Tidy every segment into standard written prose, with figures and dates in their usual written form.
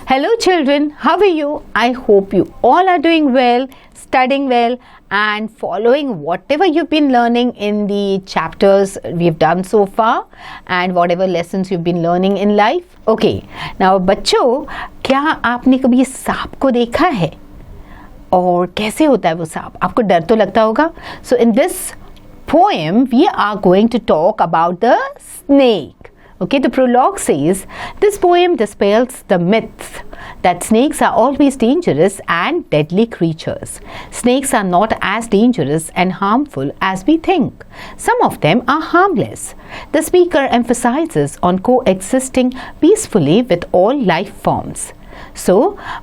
Hello children, how are you? I hope you all are doing well, studying well and following whatever you've been learning in the chapters we've done so far and whatever lessons you've been learning in life. Okay, now बच्चों, क्या आपने कभी सांप को देखा है? और कैसे होता है वो सांप? आपको डर तो लगता होगा. So in this poem we are going to talk about the snake. Okay, the prologue says, this poem dispels the myth that snakes are always dangerous and deadly creatures. Snakes are not as dangerous and harmful as we think. Some of them are harmless. The speaker emphasizes on coexisting peacefully with all life forms. So,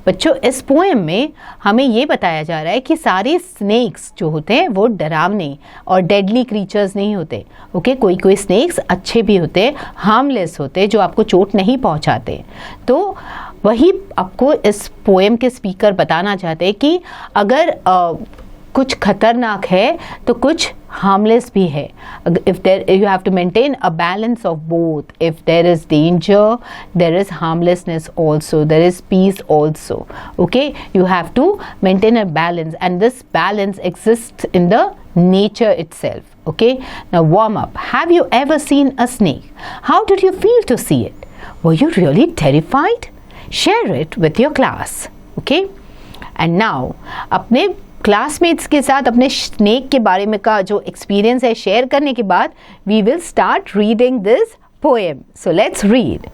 बच्चों इस poem में हमें ये बताया जा रहा है कि सारे स्नेक्स जो होते हैं वो डरावने और डेडली क्रीचर्स नहीं होते. ओके, कोई स्नेक्स अच्छे भी होते, हार्मलेस होते, जो आपको चोट नहीं पहुंचाते. तो वही आपको इस पोएम के स्पीकर बताना चाहते हैं कि अगर कुछ खतरनाक है तो कुछ harmless भी है. If you have to maintain a balance of both. If there is danger, there is harmlessness also. There is peace also. Okay, you have to maintain a balance, and this balance exists in the nature itself. Okay, now warm up. Have you ever seen a snake? How did you feel to see it? Were you really terrified? Share it with your class. Okay, and now अपने classmates के साथ अपने snake के बारे में का जो experience है शेयर करने के बाद we will start reading this poem. So let's read.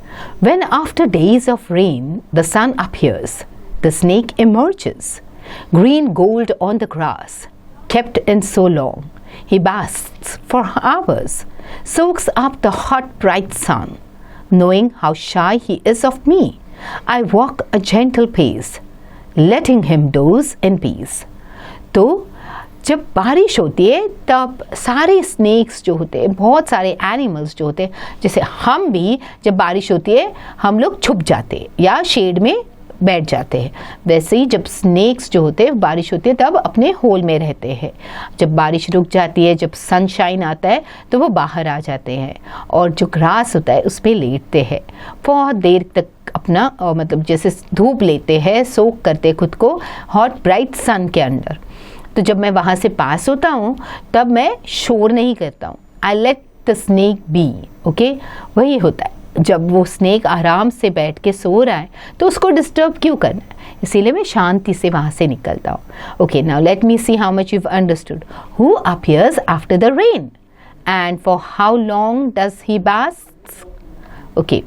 When after days of rain the sun appears the snake emerges green gold on the grass kept in so long he basks for hours, soaks up the hot bright sun. Knowing how shy he is of me, I walk a gentle pace, letting him doze in peace. तो जब बारिश होती है तब सारे snacks जो होते हैं, बहुत सारे एनिमल्स जो होते हैं, जैसे हम भी जब बारिश होती है हम लोग छुप जाते हैं या शेड में बैठ जाते हैं, वैसे ही जब स्नेक्स जो होते हैं बारिश होती है तब अपने होल में रहते हैं. जब बारिश रुक जाती है, जब सनशाइन आता है तो वो बाहर आ जाते हैं और जो ग्रास होता है उस पर लेटते हैं, बहुत देर तक अपना मतलब जैसे धूप लेते हैं, सोक करते खुद को हॉट ब्राइट सन के अंदर. तो जब मैं वहाँ से पास होता हूँ तब मैं शोर नहीं करता हूँ. I let the snake be. Okay, वही होता है. जब वो स्नेक आराम से बैठ के सो रहा है तो उसको डिस्टर्ब क्यों करना है, इसीलिए मैं शांति से वहाँ से निकलता हूँ. Okay, now let me see how much you understood. Who appears after the rain and for how long does he bask. Okay,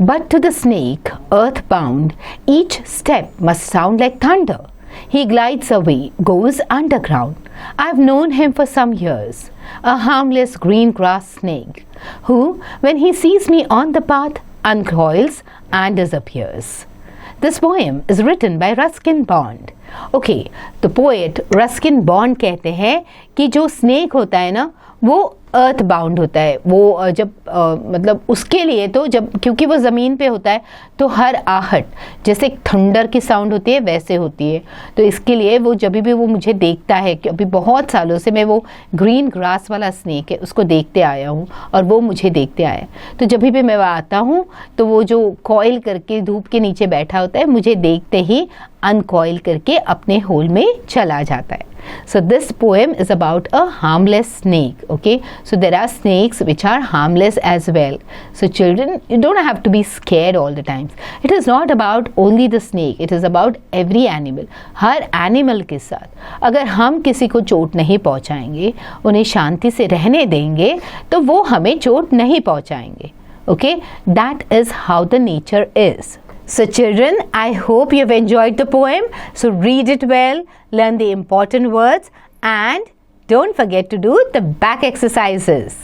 but to the snake, earthbound, each step must sound like thunder. He glides away, goes underground. I've known him for some years, a harmless green grass snake, who, when he sees me on the path, uncoils and disappears. This poem is written by Ruskin Bond. Okay, the poet Ruskin Bond कहते हैं कि जो snake होता है ना वो earth bound होता है. वो जब मतलब उसके लिए तो जब क्योंकि वो ज़मीन पे होता है तो हर आहट जैसे थंडर की साउंड होती है वैसे होती है. तो इसके लिए वो जब भी वो मुझे देखता है, कि अभी बहुत सालों से मैं वो ग्रीन ग्रास वाला स्नेक है उसको देखते आया हूँ और वो मुझे देखते आया, तो जब भी मैं वहाँ आता हूँ तो वो जो कॉइल करके धूप के नीचे बैठा होता है मुझे देखते ही अनकॉइल करके अपने होल में चला जाता है. So this poem is about a harmless snake. Okay, so there are snakes which are harmless as well. So children, you don't have to be scared all the time. It is not about only the snake, it is about every animal. Her animal के साथ अगर हम किसी को चोट नहीं पहुंचाएंगे, उन्हें शांति से रहने देंगे तो वो हमें चोट नहीं पहुंचाएंगे. Okay, that is how the nature is. So children, I hope you have enjoyed the poem. So read it well, learn the important words and don't forget to do the back exercises.